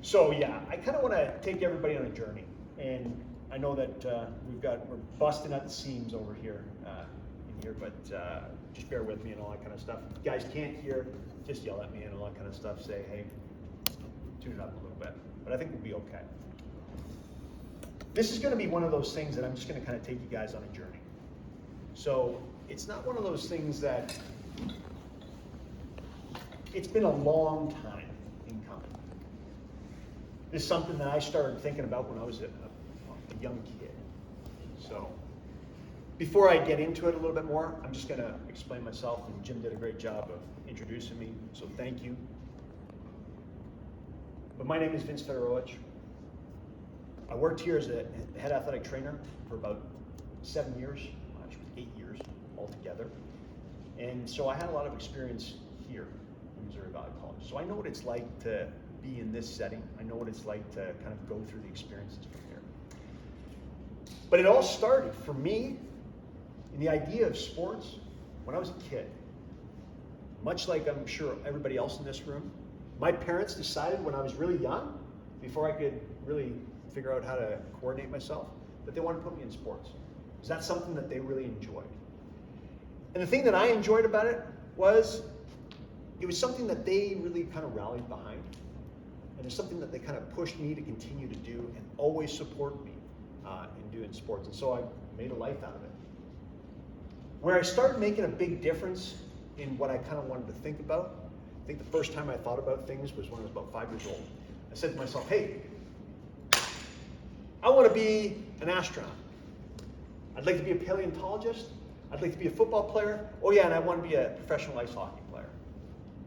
So yeah, I kind of want to take everybody on a journey, and I know that we're busting at the seams over here in here, but just bear with me and all that kind of stuff. If you guys can't hear, just yell at me and all that kind of stuff. Say, hey, tune it up a little bit, but I think we'll be okay. This is going to be one of those things that I'm just going to kind of take you guys on a journey. So it's not one of those things that it's been a long time in coming. This is something that I started thinking about when I was a young kid. So before I get into it a little bit more, I'm just going to explain myself, and Jim did a great job of introducing me, so thank you. But my name is Vince Fedorowicz. I worked here as a head athletic trainer for about 7 years, actually 8 years altogether. And so I had a lot of experience here in Missouri Valley College. So I know what it's like to be in this setting. I know what it's like to kind of go through the experiences from here. But it all started for me in the idea of sports when I was a kid. Much like I'm sure everybody else in this room, my parents decided when I was really young, before I could really figure out how to coordinate myself, that they wanted to put me in sports. Because that's something that they really enjoyed. And the thing that I enjoyed about it was something that they really kind of rallied behind. And it's something that they kind of pushed me to continue to do and always support me in doing sports. And so I made a life out of it. Where I started making a big difference in what I kind of wanted to think about, I think the first time I thought about things was when I was about 5 years old. I said to myself, hey, I want to be an astronaut. I'd like to be a paleontologist. I'd like to be a football player. Oh yeah, and I want to be a professional ice hockey player.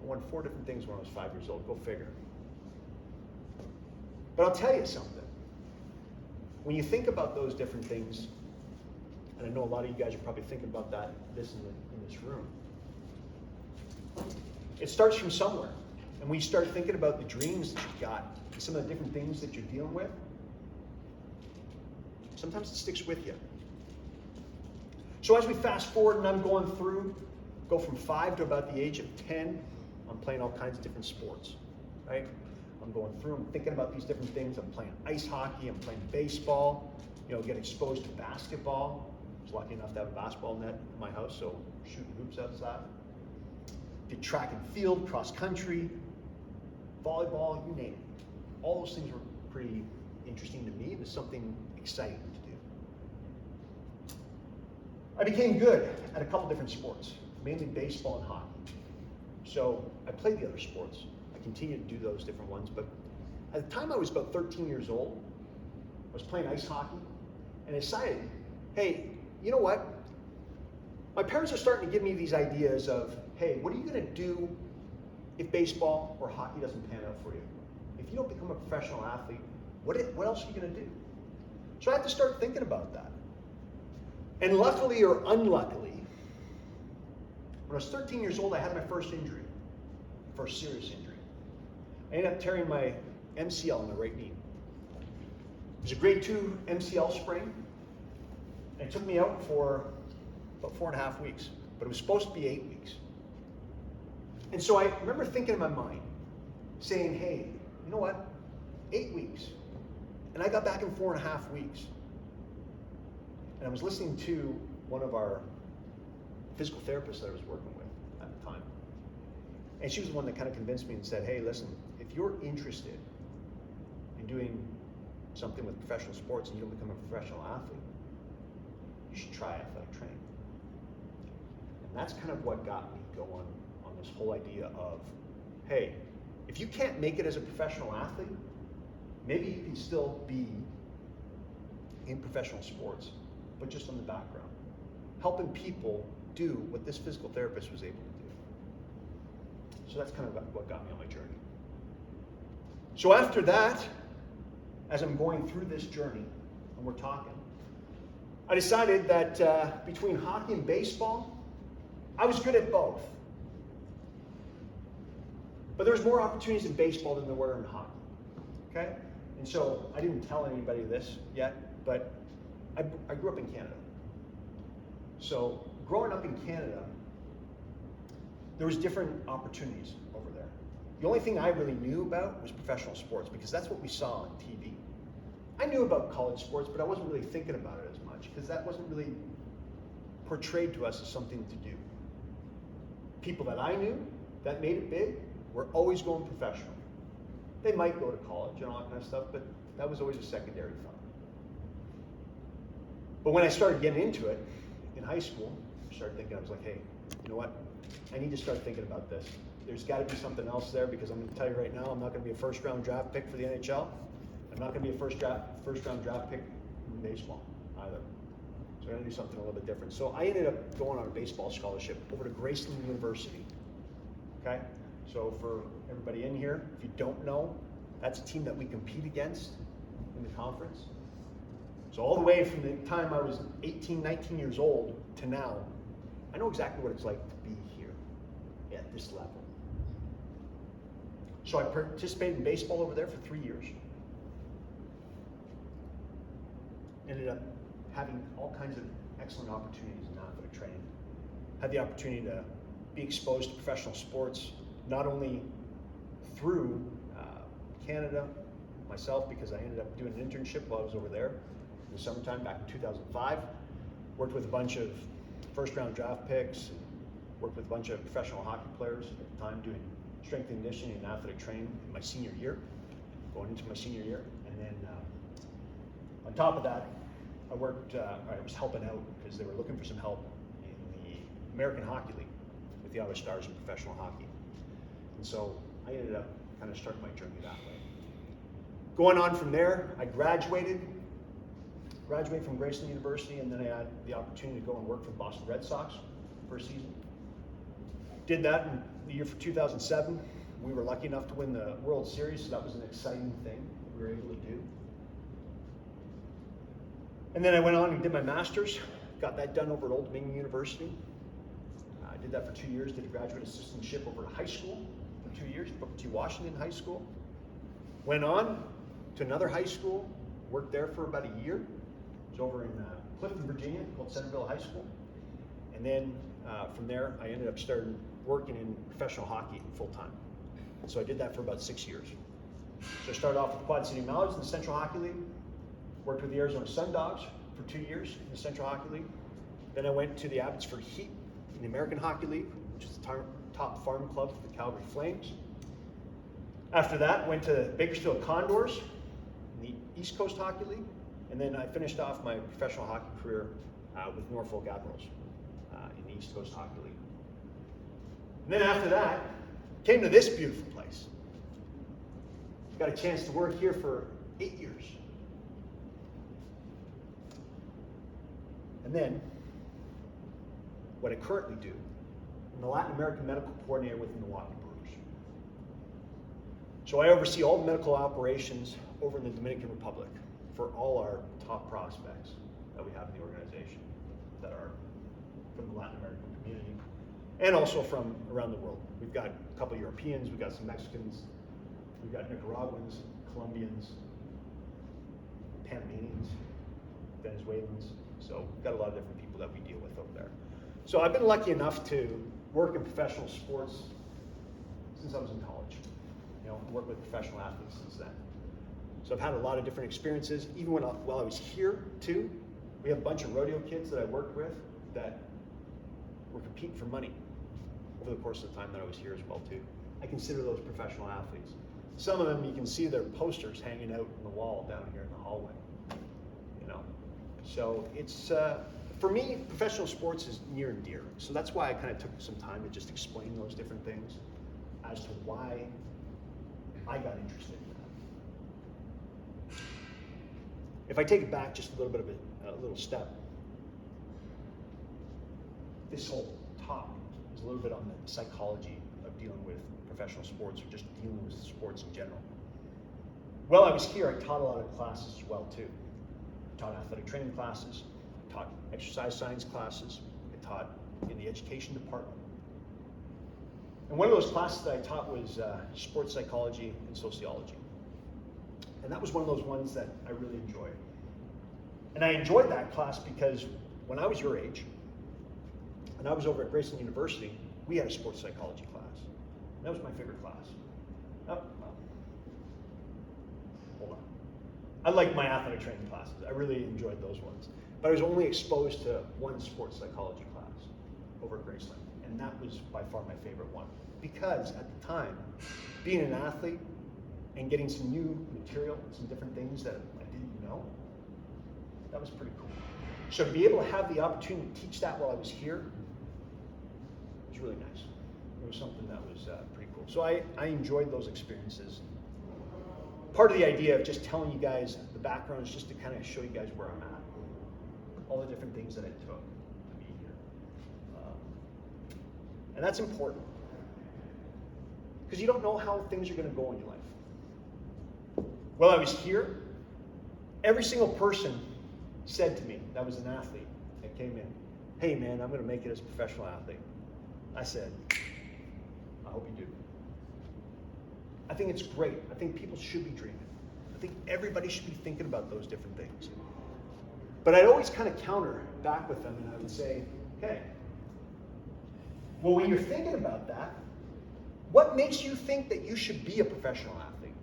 I wanted 4 different things when I was 5 years old. Go figure. But I'll tell you something. When you think about those different things, and I know a lot of you guys are probably thinking about this in this room, it starts from somewhere. And when you start thinking about the dreams that you've got, and some of the different things that you're dealing with, sometimes it sticks with you. So as we fast forward and I'm going through, go from 5 to about the age of 10, I'm playing all kinds of different sports, right? I'm going through, I'm thinking about these different things. I'm playing ice hockey, I'm playing baseball, get exposed to basketball. I was lucky enough to have a basketball net in my house, so shooting hoops outside. Did track and field, cross country, volleyball, you name it. All those things were pretty interesting to me. It was something exciting to do. I became good at a couple different sports, mainly baseball and hockey. So I played the other sports. I continued to do those different ones, but at the time I was about 13 years old, I was playing ice hockey, and I decided, hey, you know what? My parents are starting to give me these ideas of, hey, what are you going to do if baseball or hockey doesn't pan out for you? If you don't become a professional athlete, what else are you going to do? So I had to start thinking about that. And luckily or unluckily, when I was 13 years old, I had my first injury, first serious injury. I ended up tearing my MCL in my right knee. It was a grade 2 MCL sprain, and it took me out for about 4.5 weeks, but it was supposed to be 8 weeks. And so I remember thinking in my mind, saying, hey, you know what? 8 weeks. And I got back in 4.5 weeks. And I was listening to one of our physical therapists that I was working with at the time. And she was the one that kind of convinced me and said, hey, listen, if you're interested in doing something with professional sports and you don't become a professional athlete, you should try athletic training. And that's kind of what got me going on this whole idea of, hey, if you can't make it as a professional athlete, maybe you can still be in professional sports, but just on the background, helping people do what this physical therapist was able to do. So that's kind of what got me on my journey. So after that, as I'm going through this journey, and we're talking, I decided that between hockey and baseball, I was good at both. But there was more opportunities in baseball than there were in hockey, okay? And so I didn't tell anybody this yet, but I grew up in Canada. So growing up in Canada, there was different opportunities over there. The only thing I really knew about was professional sports because that's what we saw on TV. I knew about college sports, but I wasn't really thinking about it as much because that wasn't really portrayed to us as something to do. People that I knew that made it big were always going professional. They might go to college and all that kind of stuff, but that was always a secondary thought. But when I started getting into it in high school, I started thinking, I was like, hey, you know what? I need to start thinking about this. There's got to be something else there because I'm going to tell you right now, I'm not going to be a first-round draft pick for the NHL. I'm not going to be a first-round draft pick in baseball either. So I'm going to do something a little bit different. So I ended up going on a baseball scholarship over to Graceland University. Okay? So for everybody in here, if you don't know, that's a team that we compete against in the conference. So all the way from the time I was 18, 19 years old to now, I know exactly what it's like to be here at this level. So I participated in baseball over there for 3 years. Ended up having all kinds of excellent opportunities in athletic training. Had the opportunity to be exposed to professional sports, not only through Canada, myself, because I ended up doing an internship while I was over there in the summertime back in 2005. Worked with a bunch of first-round draft picks, worked with a bunch of professional hockey players at the time doing strength and conditioning and athletic training in my senior year, going into my senior year. And then on top of that, I was helping out because they were looking for some help in the American Hockey League with the Ottawa Stars in professional hockey. And so I ended up kind of starting my journey that way. Going on from there, I graduated from Graceland University, and then I had the opportunity to go and work for the Boston Red Sox for a season. Did that in the year for 2007. We were lucky enough to win the World Series, so that was an exciting thing that we were able to do. And then I went on and did my master's, got that done over at Old Dominion University. I did that for 2 years, did a graduate assistantship over at high school for 2 years, Booker T. Washington High School. Went on to another high school, worked there for about a year. It was over in Clifton, Virginia, called Centerville High School. And then from there, I ended up starting working in professional hockey full-time. So I did that for about 6 years. So I started off with the Quad City Mallards in the Central Hockey League, worked with the Arizona Sun Dogs for 2 years in the Central Hockey League. Then I went to the Abbotsford Heat in the American Hockey League, which is the top farm club for the Calgary Flames. After that, went to Bakersfield Condors in the East Coast Hockey League. And then I finished off my professional hockey career with Norfolk Admirals in the East Coast Hockey League. And then after that, came to this beautiful place. Got a chance to work here for 8 years. And then, what I currently do, I'm the Latin American Medical Coordinator with the Milwaukee Brewers. So I oversee all the medical operations over in the Dominican Republic for all our top prospects that we have in the organization that are from the Latin American community and also from around the world. We've got a couple Europeans, we've got some Mexicans, we've got Nicaraguans, Colombians, Panamanians, Venezuelans. So we've got a lot of different people that we deal with over there. So I've been lucky enough to work in professional sports since I was in college. Work with professional athletes since then. So I've had a lot of different experiences. Even while I was here too, we have a bunch of rodeo kids that I worked with that were competing for money over the course of the time that I was here as well too. I consider those professional athletes. Some of them, you can see their posters hanging out on the wall down here in the hallway. So it's, for me, professional sports is near and dear. So that's why I kind of took some time to just explain those different things as to why I got interested in that. If I take it back just a little bit of a little step, this whole talk is a little bit on the psychology of dealing with professional sports or just dealing with sports in general. While I was here, I taught a lot of classes as well too. I taught athletic training classes, I taught exercise science classes, I taught in the education department. And one of those classes that I taught was sports psychology and sociology. And that was one of those ones that I really enjoyed. And I enjoyed that class because when I was your age, and I was over at Graceland University, we had a sports psychology class. And that was my favorite class. Oh, hold on. I like my athletic training classes. I really enjoyed those ones. But I was only exposed to one sports psychology class over at Graceland. And that was by far my favorite one. Because at the time, being an athlete and getting some new material, some different things that I didn't know, that was pretty cool. So to be able to have the opportunity to teach that while I was here was really nice. It was something that was pretty cool. So I enjoyed those experiences. Part of the idea of just telling you guys the background is just to kind of show you guys where I'm at. All the different things that it took to be here. And that's important. Because you don't know how things are going to go in your life. While I was here, every single person said to me, that was an athlete that came in, hey man, I'm going to make it as a professional athlete. I said, I hope you do. I think it's great. I think people should be dreaming. I think everybody should be thinking about those different things. But I'd always kind of counter back with them and I would say, okay, well, when you're thinking about that, what makes you think that you should be a professional athlete?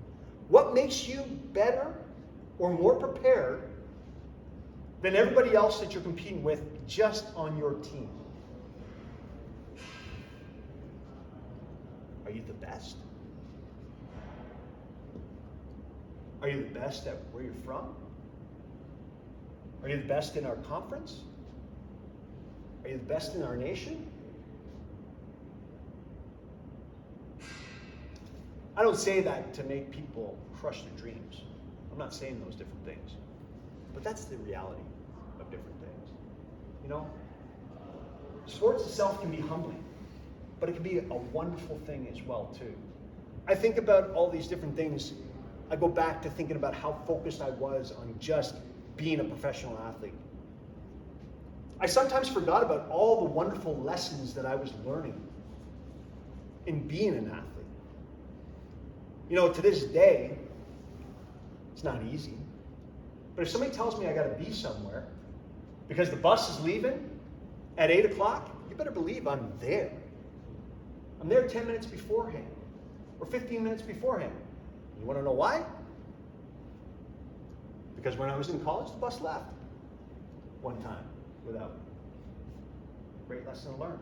What makes you better or more prepared than everybody else that you're competing with just on your team? Are you the best? Are you the best at where you're from? Are you the best in our conference? Are you the best in our nation? I don't say that to make people crush their dreams. I'm not saying those different things. But that's the reality of different things. You know, sports itself can be humbling, but it can be a wonderful thing as well, too. I think about all these different things. I go back to thinking about how focused I was on just being a professional athlete. I sometimes forgot about all the wonderful lessons that I was learning in being an athlete. You know, to this day, it's not easy. But if somebody tells me I got to be somewhere because the bus is leaving at 8 o'clock, you better believe I'm there. I'm there 10 minutes beforehand or 15 minutes beforehand. You want to know why? Because when I was in college, the bus left one time without me. Great lesson learned.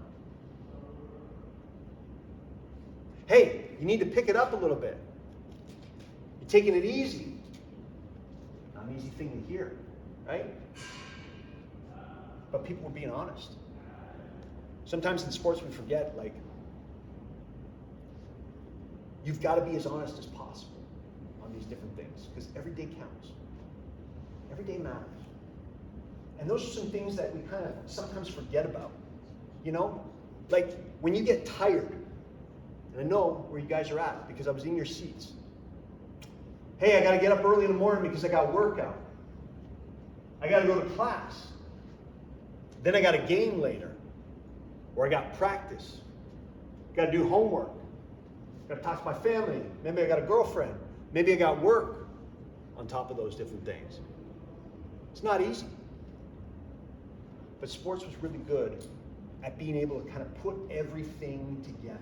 Hey, you need to pick it up a little bit. You're taking it easy. Not an easy thing to hear, right? But people were being honest. Sometimes in sports we forget, like, you've got to be as honest as possible on these different things, because every day counts. Every day matters. And those are some things that we kind of sometimes forget about. You know, like when you get tired, and I know where you guys are at because I was in your seats. Hey, I got to get up early in the morning because I got workout. I got to go to class. Then I got a game later, or I got practice. Got to do homework. Got to talk to my family. Maybe I got a girlfriend. Maybe I got work on top of those different things. It's not easy. But sports was really good at being able to kind of put everything together.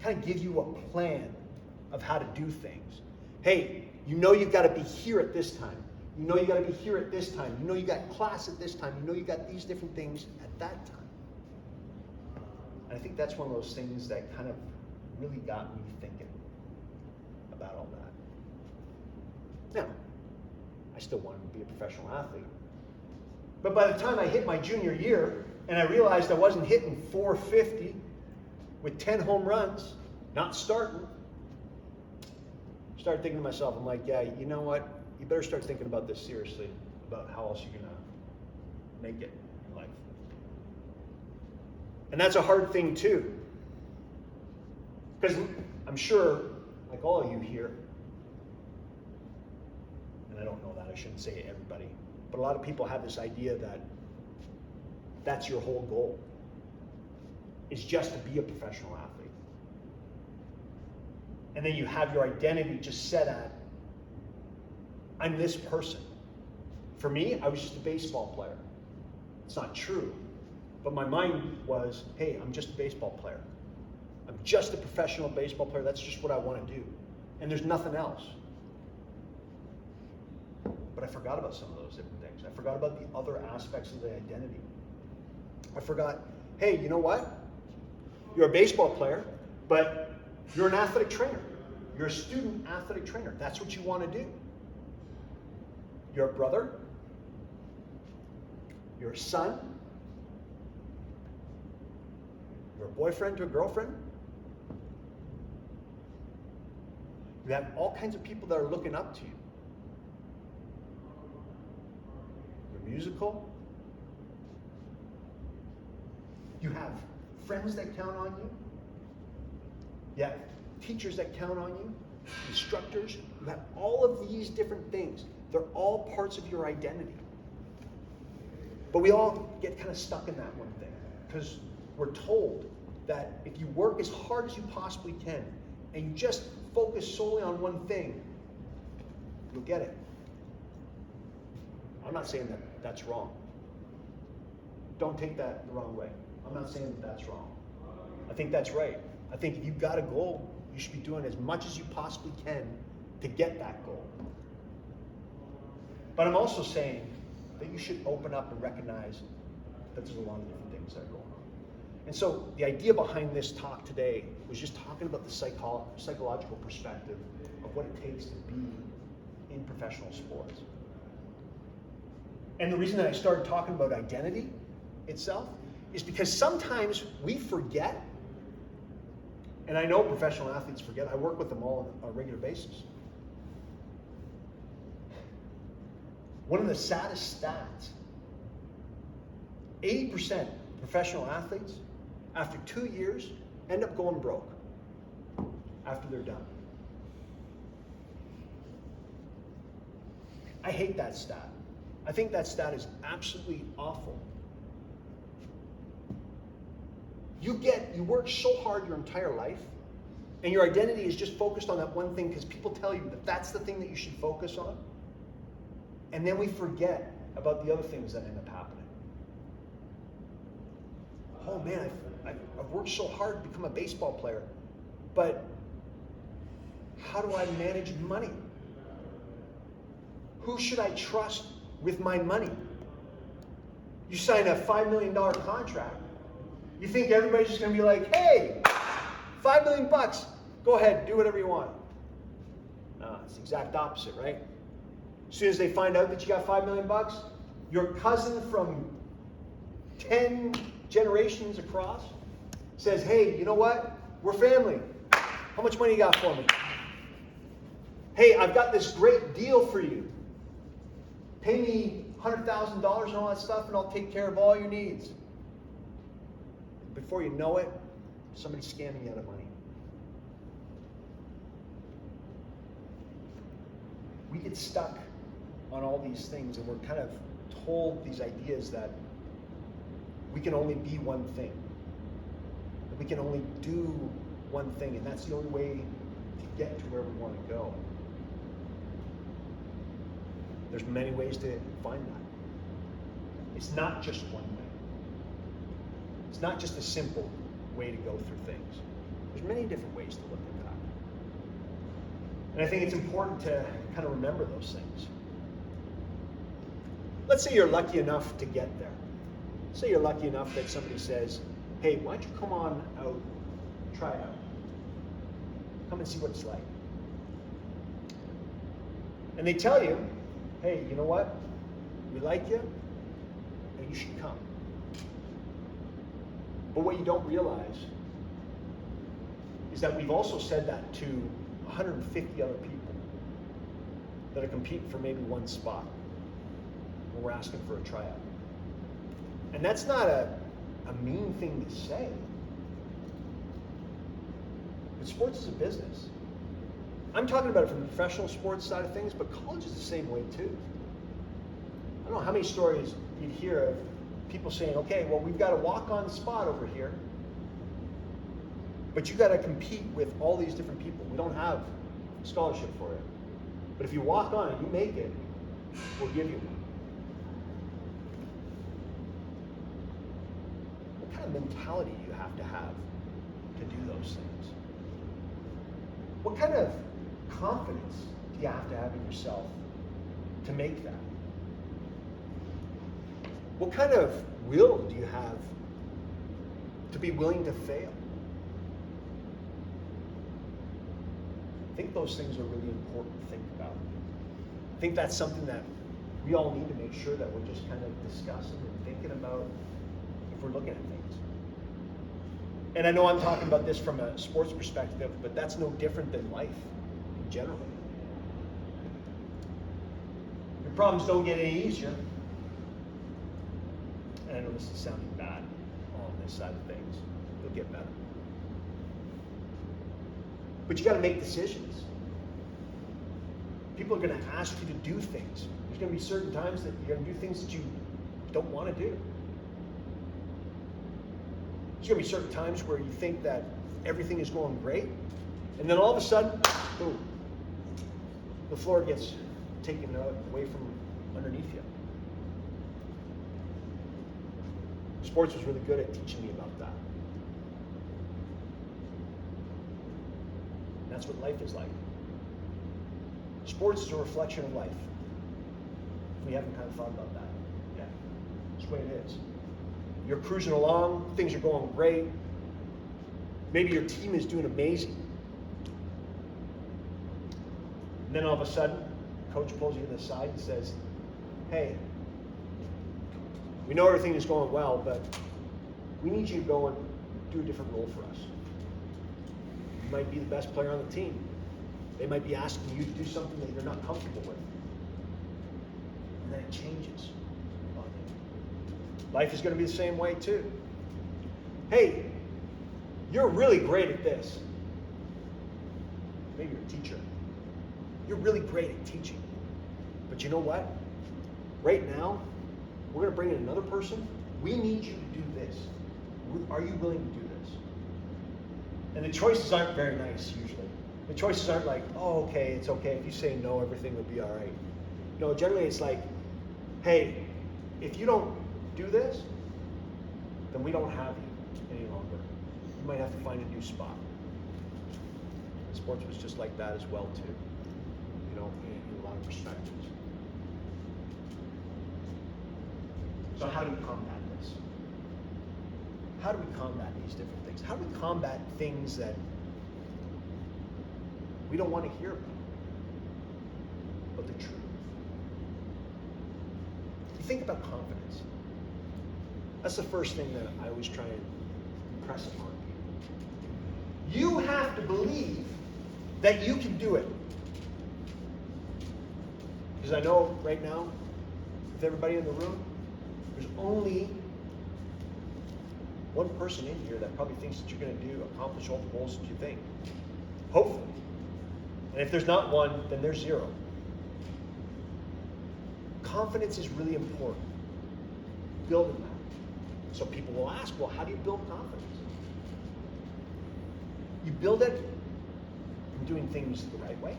Kind of give you a plan of how to do things. Hey, you know you've got to be here at this time. You know you got to be here at this time. You know you got class at this time. You know you got these different things at that time. And I think that's one of those things that kind of really got me thinking about all that. Now, I still wanted to be a professional athlete. But by the time I hit my junior year and I realized I wasn't hitting 450 with 10 home runs, not starting, I started thinking to myself, I'm like, yeah, you know what? You better start thinking about this seriously, about how else you're going to make it in life. And that's a hard thing too. Because I'm sure, like all of you here, and I don't know that, I shouldn't say everybody, but a lot of people have this idea that that's your whole goal, is just to be a professional athlete. And then you have your identity just set at, I'm this person. For me, I was just a baseball player. It's not true. But my mind was, hey, I'm just a baseball player. I'm just a professional baseball player. That's just what I want to do. And there's nothing else. But I forgot about some of those different things. I forgot about the other aspects of the identity. I forgot, hey, you know what? You're a baseball player, but you're an athletic trainer. You're a student athletic trainer. That's what you want to do. You're a brother. You're a son. You're a boyfriend to a girlfriend. You have all kinds of people that are looking up to you. You're musical. You have friends that count on you. You have teachers that count on you. Instructors. You have all of these different things. They're all parts of your identity. But we all get kind of stuck in that one thing because we're told that if you work as hard as you possibly can and you just focus solely on one thing, you'll get it. I'm not saying that that's wrong. Don't take that the wrong way. I'm not saying that that's wrong. I think that's right. I think if you've got a goal, you should be doing as much as you possibly can to get that goal. But I'm also saying that you should open up and recognize that there's a lot of different things that are going on. And so the idea behind this talk today was just talking about the psychological perspective of what it takes to be in professional sports. And the reason that I started talking about identity itself is because sometimes we forget, and I know professional athletes forget, I work with them all on a regular basis. One of the saddest stats, 80% professional athletes, after 2 years, end up going broke after they're done. I hate that stat. I think that stat is absolutely awful. You work so hard your entire life, and your identity is just focused on that one thing because people tell you that that's the thing that you should focus on. And then we forget about the other things that end up happening. Oh man, I've worked so hard to become a baseball player, but how do I manage money? Who should I trust with my money? You sign a $5 million contract. You think everybody's just going to be like, hey, $5 million bucks, go ahead, do whatever you want. No, it's the exact opposite, right? As soon as they find out that you got $5 million bucks, your cousin from 10 generations across says, hey, you know what? We're family. How much money you got for me? Hey, I've got this great deal for you. Pay me $100,000 and all that stuff, and I'll take care of all your needs. Before you know it, somebody's scamming you out of money. We get stuck on all these things, and we're kind of told these ideas that we can only be one thing. That we can only do one thing, and that's the only way to get to where we want to go. There's many ways to find that. It's not just one way. It's not just a simple way to go through things. There's many different ways to look at that. And I think it's important to kind of remember those things. Let's say you're lucky enough to get there. Say you're lucky enough that somebody says, hey, why don't you come on out, try it out. Come and see what it's like. And they tell you, hey, you know what? We like you, and you should come. But what you don't realize is that we've also said that to 150 other people that are competing for maybe one spot when we're asking for a tryout. And that's not a mean thing to say. But sports is a business. I'm talking about it from the professional sports side of things, but college is the same way too. I don't know how many stories you'd hear of people saying, okay, well, we've got a walk-on spot over here, but you got to compete with all these different people. We don't have a scholarship for it. But if you walk on and you make it, we'll give you one. What kind of mentality do you have to have to do those things? What kind of confidence do you have to have in yourself to make that? What kind of will do you have to be willing to fail? I think those things are really important to think about. I think that's something that we all need to make sure that we're just kind of discussing and thinking about if we're looking at things. And I know I'm talking about this from a sports perspective, but that's no different than life in general. Your problems don't get any easier. And I know this is sounding bad on this side of things. They'll get better. But you got to make decisions. People are going to ask you to do things. There's going to be certain times that you're going to do things that you don't want to do. There's going to be certain times where you think that everything is going great, and then all of a sudden, boom, the floor gets taken away from underneath you. Sports was really good at teaching me about that. That's what life is like. Sports is a reflection of life. We haven't kind of thought about that yet. That's the way it is. You're cruising along, things are going great. Maybe your team is doing amazing. And then all of a sudden, coach pulls you to the side and says, hey, we know everything is going well, but we need you to go and do a different role for us. You might be the best player on the team. They might be asking you to do something that you're not comfortable with. And then it changes. Life is going to be the same way too. Hey, you're really great at this. Maybe you're a teacher. You're really great at teaching. But you know what? Right now, we're going to bring in another person. We need you to do this. Are you willing to do this? And the choices aren't very nice usually. The choices aren't like, oh, okay, it's okay. If you say no, everything will be all right. No, generally it's like, hey, if you don't do this, then we don't have you any longer. You might have to find a new spot. Sports was just like that as well too, you know, in a lot of perspectives. So how do we combat this? How do we combat these different things? How do we combat things that we don't want to hear about, but the truth? You think about confidence. That's the first thing that I always try and impress upon people. You have to believe that you can do it. Because I know right now, with everybody in the room, there's only one person in here that probably thinks that you're going to accomplish all the goals that you think. Hopefully. And if there's not one, then there's zero. Confidence is really important. Building that. So people will ask, well, how do you build confidence? You build it from doing things the right way.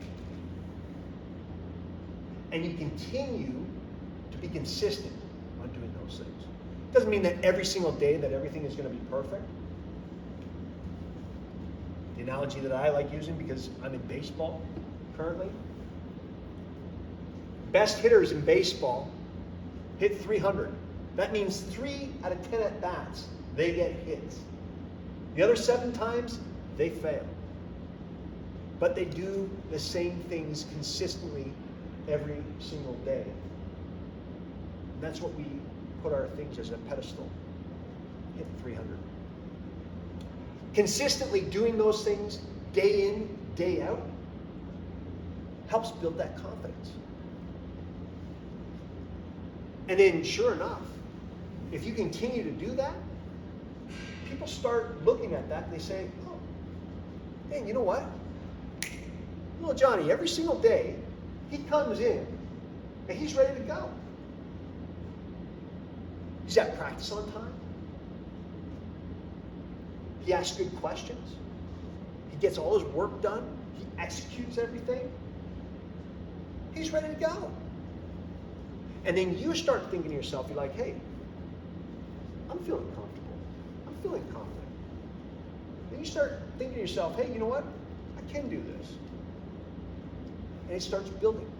And you continue to be consistent on doing those things. Doesn't mean that every single day that everything is going to be perfect. The analogy that I like using, because I'm in baseball currently, best hitters in baseball hit 300. That means 3 out of 10 at bats, they get hits. The other 7 times, they fail. But they do the same things consistently every single day. And that's what we put our things as a pedestal. Hit 300. Consistently doing those things day in, day out helps build that confidence. And then sure enough, if you continue to do that, people start looking at that and they say, oh, man, you know what? Little Johnny, every single day, he comes in and he's ready to go. He's at practice on time. He asks good questions. He gets all his work done. He executes everything. He's ready to go. And then you start thinking to yourself, you're like, hey, I'm feeling comfortable. I'm feeling confident. then you start thinking to yourself, hey, you know what? I can do this. And it starts building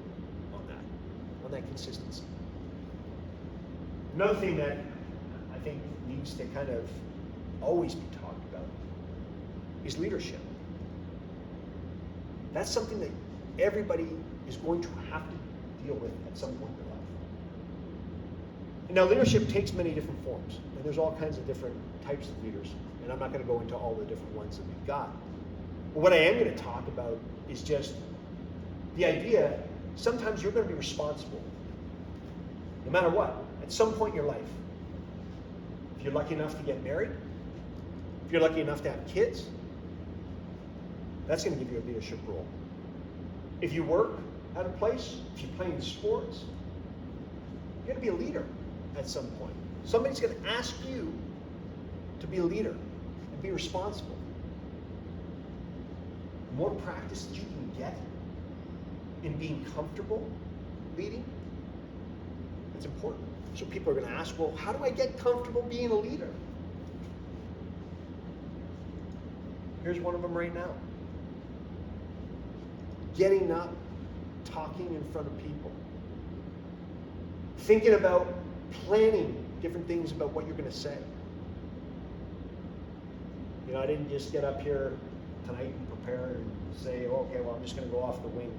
on that consistency. Another thing that I think needs to kind of always be talked about is leadership. That's something that everybody is going to have to deal with at some point in their life. And now leadership takes many different forms, and there's all kinds of different types of leaders, and I'm not going to go into all the different ones that we've got. But what I am going to talk about is just the idea, sometimes you're going to be responsible, no matter what, at some point in your life. If you're lucky enough to get married, if you're lucky enough to have kids, that's going to give you a leadership role. If you work at a place, if you play in sports, you're going to be a leader at some point. Somebody's going to ask you to be a leader and be responsible. The more practice that you can get in being comfortable leading, that's important. So people are going to ask, well, how do I get comfortable being a leader? Here's one of them right now. Getting up, talking in front of people. Thinking about planning different things about what you're going to say. You know, I didn't just get up here tonight and prepare and say, oh, okay, well, I'm just going to go off the whim,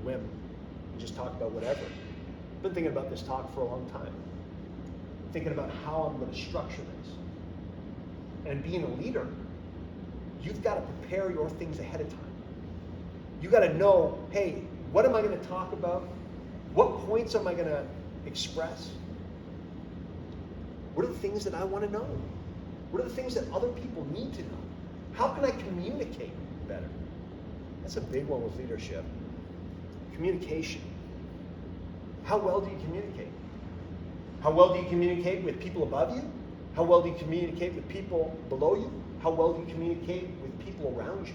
and just talk about whatever. I've been thinking about this talk for a long time. Thinking about how I'm going to structure this. And being a leader, you've got to prepare your things ahead of time. You got to know, hey, what am I going to talk about? What points am I going to express? What are the things that I want to know? What are the things that other people need to know? How can I communicate better? That's a big one with leadership. Communication. How well do you communicate? How well do you communicate with people above you? How well do you communicate with people below you? How well do you communicate with people around you?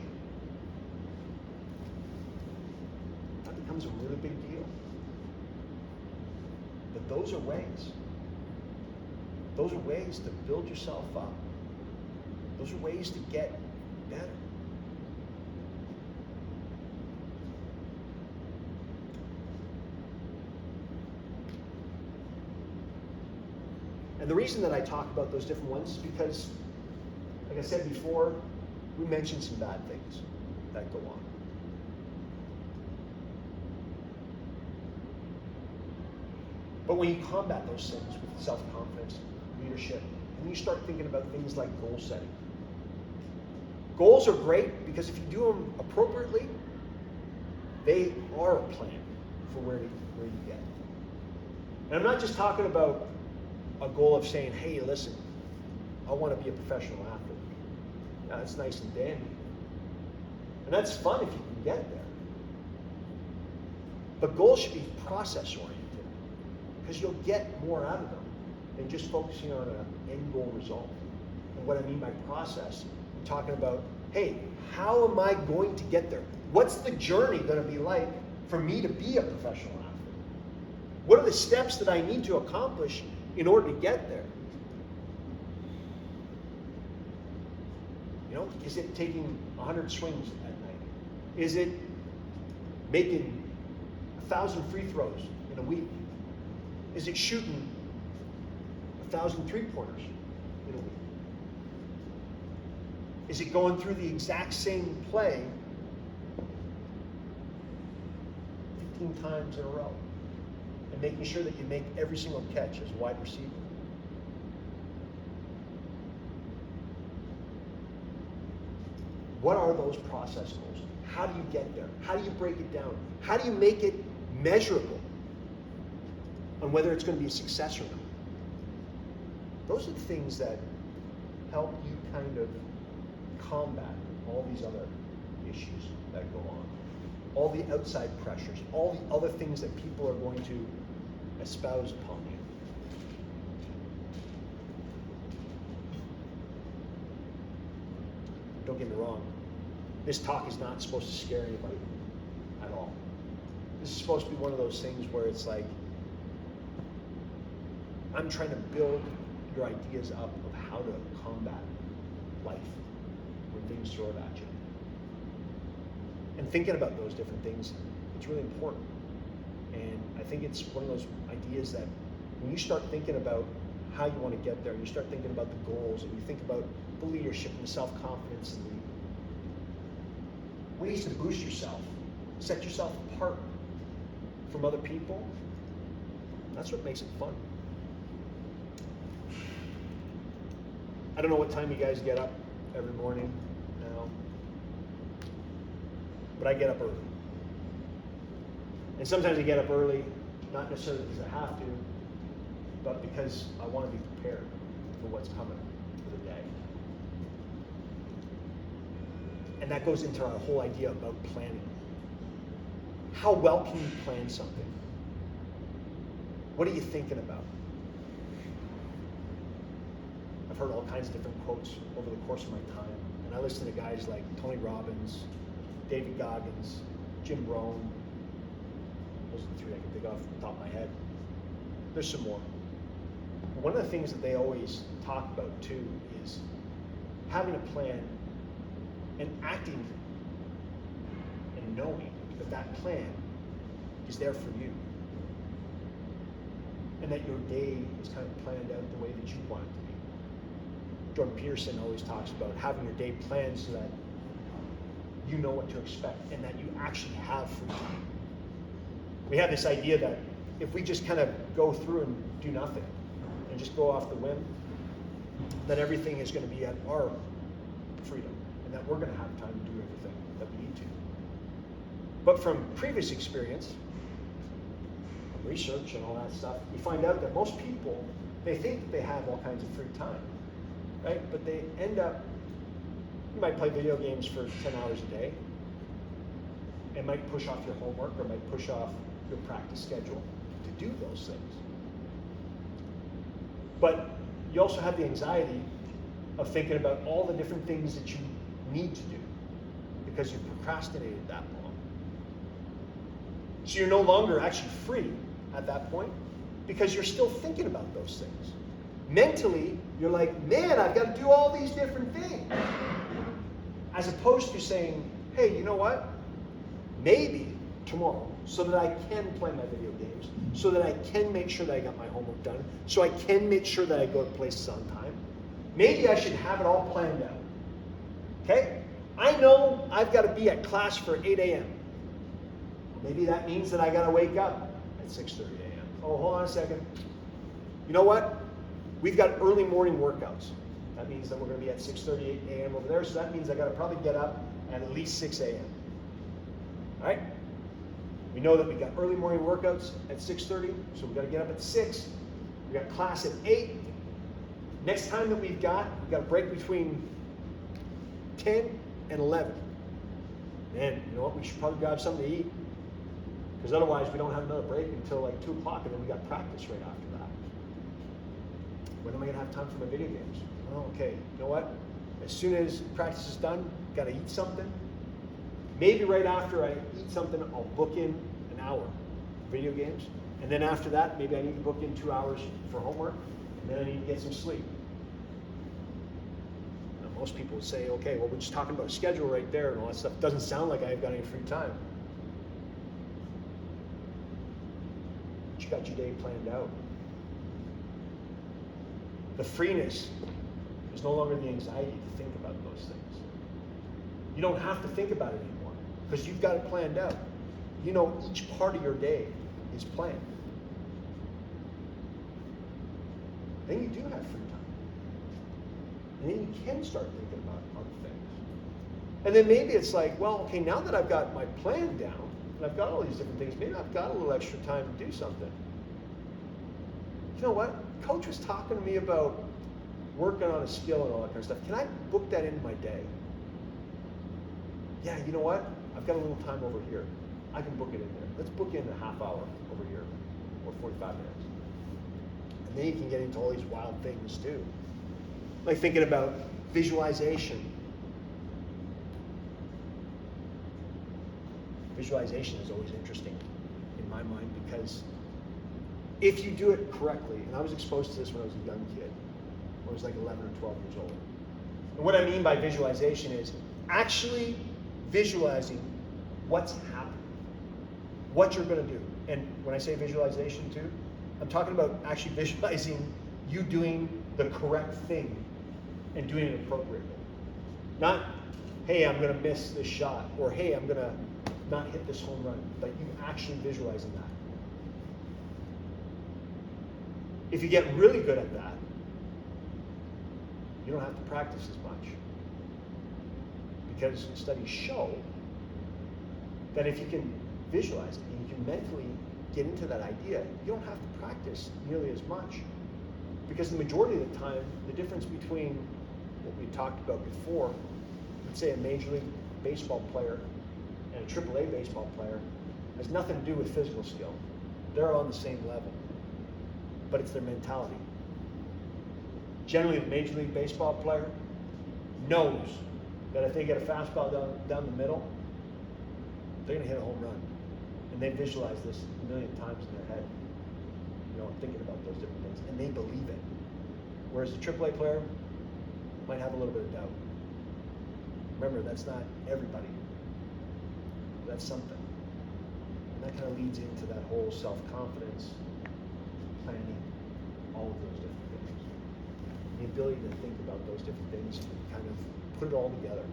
That becomes a really big deal. But those are ways. Those are ways to build yourself up. Those are ways to get better. And the reason that I talk about those different ones is because, like I said before, we mentioned some bad things that go on. But when you combat those things with self-confidence, leadership, and you start thinking about things like goal setting. Goals are great because if you do them appropriately, they are a plan for where you get. And I'm not just talking about a goal of saying, hey, listen, I want to be a professional athlete. Now, that's nice and dandy. And that's fun if you can get there. But goals should be process-oriented because you'll get more out of them than just focusing on an end goal result. And what I mean by process, I'm talking about, hey, how am I going to get there? What's the journey going to be like for me to be a professional athlete? What are the steps that I need to accomplish in order to get there? You know, is it taking 100 swings at night? Is it making 1,000 free throws in a week? Is it shooting 1,000 three-pointers in a week? Is it going through the exact same play 15 times in a row and making sure that you make every single catch as a wide receiver? What are those process goals? How do you get there? How do you break it down? How do you make it measurable on whether it's going to be a success or not? Those are the things that help you kind of combat all these other issues that go on. All the outside pressures, all the other things that people are going to espouse upon you. Don't get me wrong, this talk is not supposed to scare anybody at all. This is supposed to be one of those things where it's like, I'm trying to build your ideas up of how to combat life when things throw it at you. And thinking about those different things, it's really important. And I think it's one of those ideas that when you start thinking about how you want to get there, and you start thinking about the goals, and you think about the leadership and the self-confidence and the ways to boost yourself, set yourself apart from other people, that's what makes it fun. I don't know what time you guys get up every morning now, but I get up early. And sometimes I get up early, not necessarily because I have to, but because I want to be prepared for what's coming for the day. And that goes into our whole idea about planning. How well can you plan something? What are you thinking about? I've heard all kinds of different quotes over the course of my time, and I listen to guys like Tony Robbins, David Goggins, Jim Rohn. Those are the three I can think off the top of my head. There's some more. But one of the things that they always talk about too is having a plan and acting and knowing that that plan is there for you. And that your day is kind of planned out the way that you want it to be. Jordan Peterson always talks about having your day planned so that you know what to expect and that you actually have free time. We have this idea that if we just kind of go through and do nothing and just go off the whim, then everything is going to be at our freedom and that we're going to have time to do everything that we need to. But from previous experience, from research and all that stuff, we find out that most people, they think that they have all kinds of free time, right? But they end up, you might play video games for 10 hours a day. It might push off your homework or might push off your practice schedule to do those things. But you also have the anxiety of thinking about all the different things that you need to do because you've procrastinated that long. So you're no longer actually free at that point because you're still thinking about those things. Mentally, you're like, man, I've got to do all these different things. As opposed to saying, hey, you know what? Maybe tomorrow, so that I can play my video games, so that I can make sure that I got my homework done, so I can make sure that I go to places on time. Maybe I should have it all planned out. Okay? I know I've got to be at class for 8 a.m. Maybe that means that I got to wake up at 6:30 a.m. Oh, hold on a second. You know what? We've got early morning workouts. That means that we're going to be at 6:30 a.m. over there, so that means I got to probably get up at least 6 a.m. All right? We know that we got early morning workouts at 6:30, so we got to get up at 6. We got class at 8. Next time that we've got a break between 10 and 11. Man, you know what? We should probably grab something to eat, because otherwise we don't have another break until like 2 o'clock, and then we got practice right after that. When am I going to have time for my video games? Oh, okay. You know what? As soon as practice is done, got to eat something. Maybe right after I eat something, I'll book in an hour for video games. And then after that, maybe I need to book in 2 hours for homework. And then I need to get some sleep. Now, most people would say, okay, well, we're just talking about a schedule right there and all that stuff. It doesn't sound like I've got any free time. But you got your day planned out. The freeness is no longer the anxiety to think about those things. You don't have to think about it anymore because you've got it planned out. You know each part of your day is planned. Then you do have free time. And then you can start thinking about other things. And then maybe it's like, well, okay, now that I've got my plan down, and I've got all these different things, maybe I've got a little extra time to do something. You know what? Coach was talking to me about working on a skill and all that kind of stuff. Can I book that into my day? Yeah, you know what? I've got a little time over here. I can book it in there. Let's book in a half hour over here, or 45 minutes. And then you can get into all these wild things too. Like thinking about visualization. Visualization is always interesting in my mind because if you do it correctly, and I was exposed to this when I was a young kid, when I was like 11 or 12 years old. And what I mean by visualization is actually visualizing what's happening, what you're going to do. And when I say visualization too, I'm talking about actually visualizing you doing the correct thing and doing it appropriately. Not, hey, I'm going to miss this shot, or hey, I'm going to not hit this home run, but you actually visualizing that. If you get really good at that, you don't have to practice as much. Because studies show that if you can visualize it and you can mentally get into that idea, you don't have to practice nearly as much. Because the majority of the time, the difference between what we talked about before, let's say a Major League Baseball player and a AAA baseball player, has nothing to do with physical skill. They're on the same level, but it's their mentality. Generally, the Major League Baseball player knows that if they get a fastball down the middle, they're going to hit a home run. And they visualize this a million times in their head, thinking about those different things, and they believe it. Whereas the AAA player might have a little bit of doubt. Remember, that's not everybody. That's something. And that kind of leads into that whole self-confidence, planning, all of those different things. The ability to think about those different things and kind of put it all together.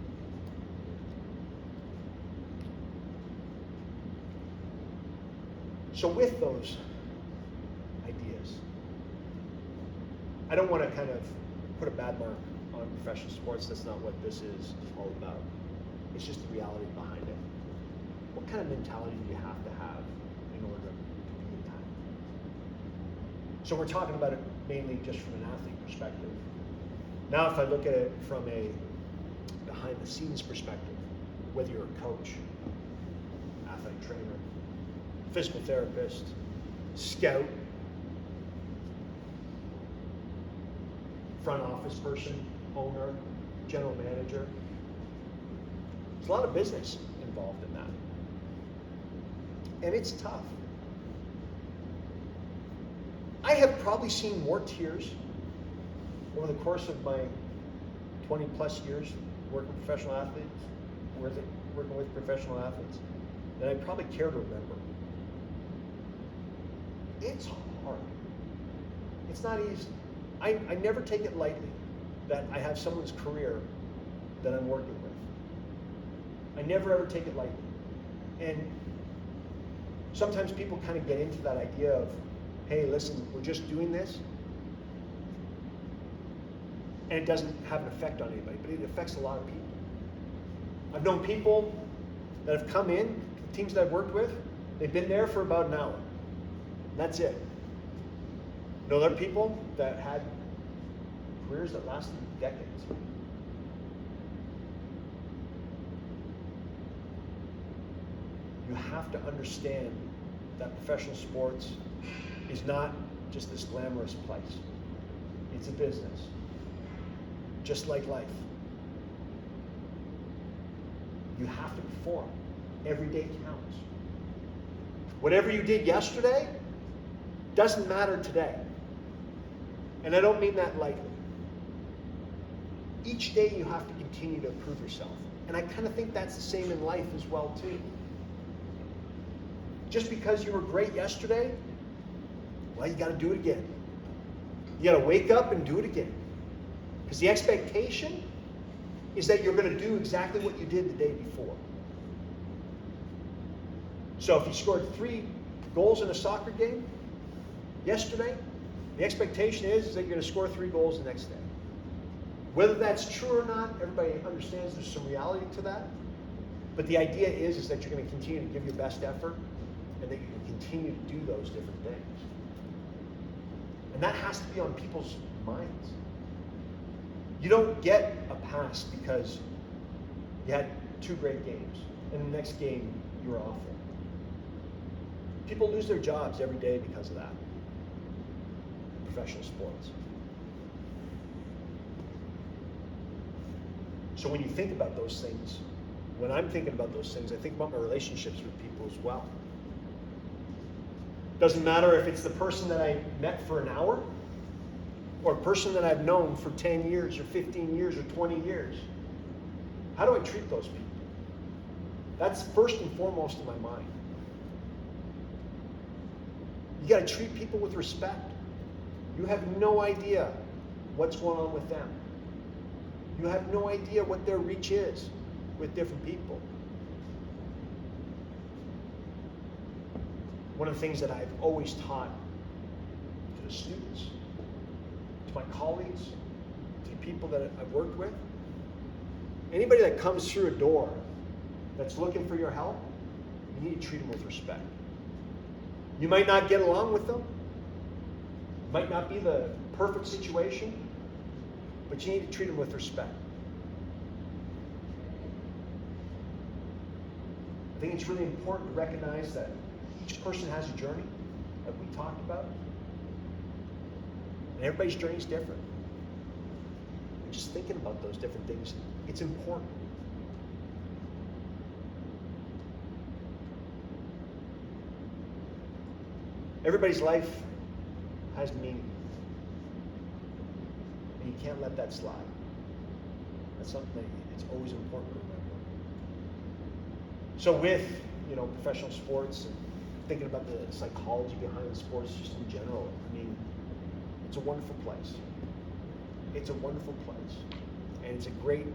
So with those ideas, I don't want to kind of put a bad mark on professional sports. That's not what this is all about. It's just the reality behind it. What kind of mentality do you have to have in order to be in that? So we're talking about it mainly just from an athlete perspective. Now if I look at it from a behind the scenes perspective, whether you're a coach, athletic trainer, physical therapist, scout, front office person, owner, general manager. There's a lot of business involved in that. And it's tough. I have probably seen more tears over the course of my 20 plus years working with professional athletes, working with professional athletes, than I probably care to remember. It's hard. It's not easy. I never take it lightly that I have someone's career that I'm working with. I never ever take it lightly. And sometimes people kind of get into that idea of, hey, listen, we're just doing this, and it doesn't have an effect on anybody, but it affects a lot of people. I've known people that have come in, teams that I've worked with, they've been there for about an hour. And that's it. I know there are people that had careers that lasted decades. You have to understand that professional sports is not just this glamorous place. It's a business, just like life. You have to perform. Every day counts. Whatever you did yesterday doesn't matter today. And I don't mean that lightly. Each day you have to continue to improve yourself. And I kind of think that's the same in life as well too. Just because you were great yesterday, well, you got to do it again. You got to wake up and do it again. Because the expectation is that you're going to do exactly what you did the day before. So if you scored 3 goals in a soccer game yesterday, the expectation is that you're going to score 3 goals the next day. Whether that's true or not, everybody understands there's some reality to that. But the idea is that you're going to continue to give your best effort and that you can continue to do those different things. And that has to be on people's minds. You don't get a pass because you had 2 great games and the next game you were awful. People lose their jobs every day because of that. Professional sports. So when you think about those things, when I'm thinking about those things, I think about my relationships with people as well. Doesn't matter if it's the person that I met for an hour or a person that I've known for 10 years or 15 years or 20 years? How do I treat those people? That's first and foremost in my mind. You got to treat people with respect. You have no idea what's going on with them. You have no idea what their reach is with different people. One of the things that I've always taught to the students, to my colleagues, to the people that I've worked with, anybody that comes through a door that's looking for your help, you need to treat them with respect. You might not get along with them. It might not be the perfect situation, but you need to treat them with respect. I think it's really important to recognize that each person has a journey that we talked about. And everybody's journey is different. And just thinking about those different things, it's important. Everybody's life has meaning. And you can't let that slide. That's something that it's always important to remember. So with, professional sports and thinking about the psychology behind the sports just in general, I mean, it's a wonderful place. It's a wonderful place. And it's a great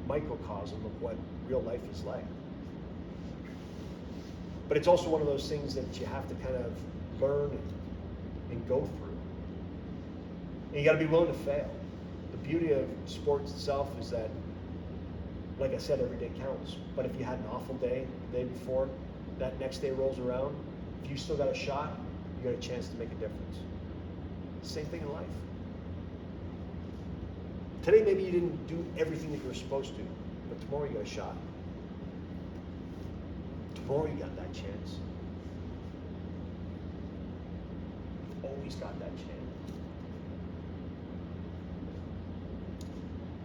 microcosm of what real life is like. But it's also one of those things that you have to kind of learn and go through. And you got to be willing to fail. The beauty of sports itself is that, like I said, every day counts. But if you had an awful day the day before, that next day rolls around, if you still got a shot, you got a chance to make a difference. Same thing in life. Today maybe you didn't do everything that you were supposed to, but tomorrow you got a shot. Tomorrow you got that chance. You've always got that chance.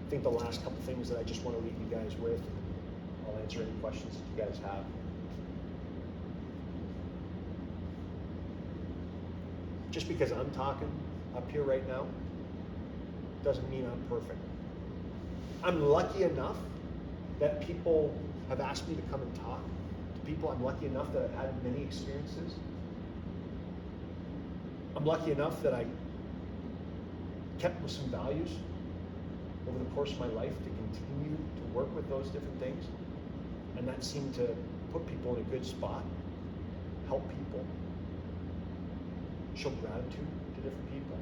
I think the last couple things that I just want to leave you guys with, I'll answer any questions that you guys have. Just because I'm talking up here right now doesn't mean I'm perfect. I'm lucky enough that people have asked me to come and talk to people. I'm lucky enough that I've had many experiences. I'm lucky enough that I kept with some values over the course of my life to continue to work with those different things. And that seemed to put people in a good spot, help people, show gratitude to different people.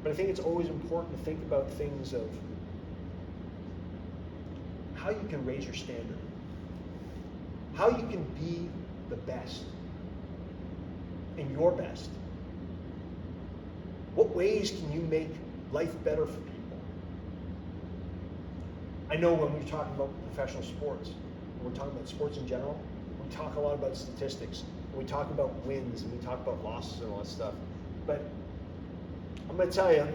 But I think it's always important to think about things of how you can raise your standard, how you can be the best and your best. What ways can you make life better for people? I know when we're talking about professional sports, when we're talking about sports in general, we talk a lot about statistics, and we talk about wins, and we talk about losses and all that stuff. But I'm going to tell you,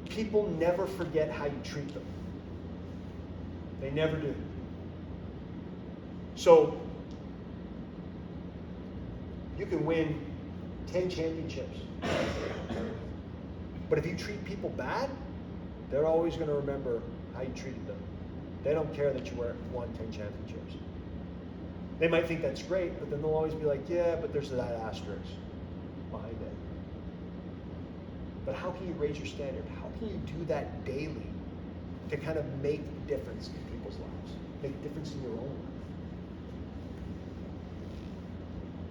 people never forget how you treat them. They never do. So, you can win 10 championships. But if you treat people bad, they're always going to remember how you treated them. They don't care that you won 10 championships. They might think that's great, but then they'll always be like, yeah, but there's that asterisk behind it. But how can you raise your standard? How can you do that daily to kind of make a difference in people's lives? Make a difference in your own life?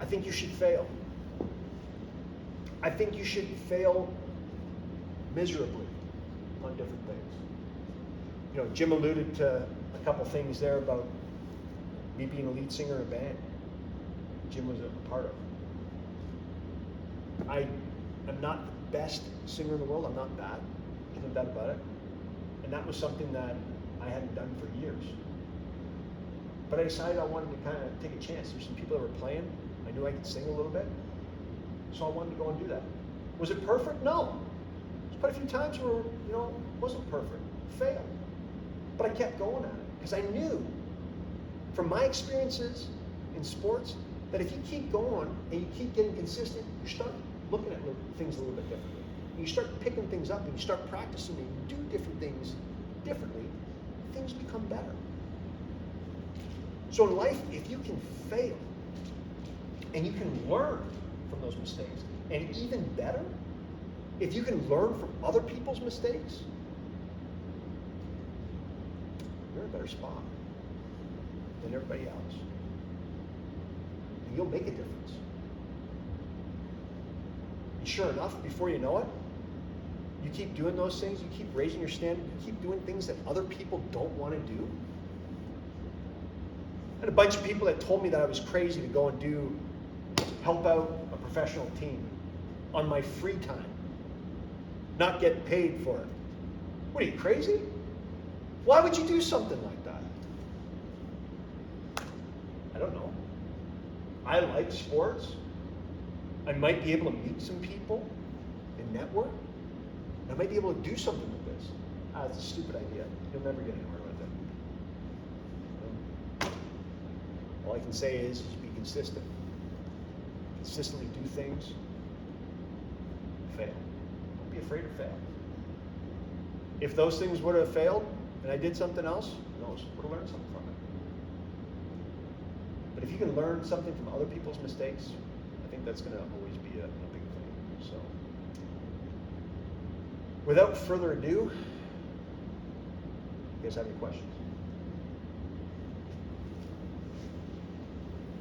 I think you should fail. I think you should fail miserably on different things. Jim alluded to a couple things there about me being a lead singer in a band. Jim was a part of. I am not the best singer in the world. I'm not bad. There's no doubt about it. And that was something that I hadn't done for years. But I decided I wanted to kind of take a chance. There's some people that were playing. I knew I could sing a little bit. So I wanted to go and do that. Was it perfect? No. There's quite a few times where, it wasn't perfect. Failed. But I kept going at it because I knew from my experiences in sports that if you keep going and you keep getting consistent, you're stuck. looking at things a little bit differently. You start picking things up and you start practicing and you do different things differently, things become better. So in life, if you can fail and you can learn from those mistakes, and even better, if you can learn from other people's mistakes, you're in a better spot than everybody else. And you'll make a difference. And sure enough, before you know it, you keep doing those things, you keep raising your standard, you keep doing things that other people don't want to do. I had a bunch of people that told me that I was crazy to go and help out a professional team on my free time, not get paid for it. What are you, crazy? Why would you do something like that? I don't know. I like sports. I might be able to meet some people and network. I might be able to do something with this. It's a stupid idea. You'll never get anywhere with it. All I can say is be consistent. Consistently do things. Fail. Don't be afraid to fail. If those things would have failed and I did something else, who knows? Would have learned something from it. But if you can learn something from other people's mistakes, I think that's going to always be a big thing. So, without further ado, you guys have any questions?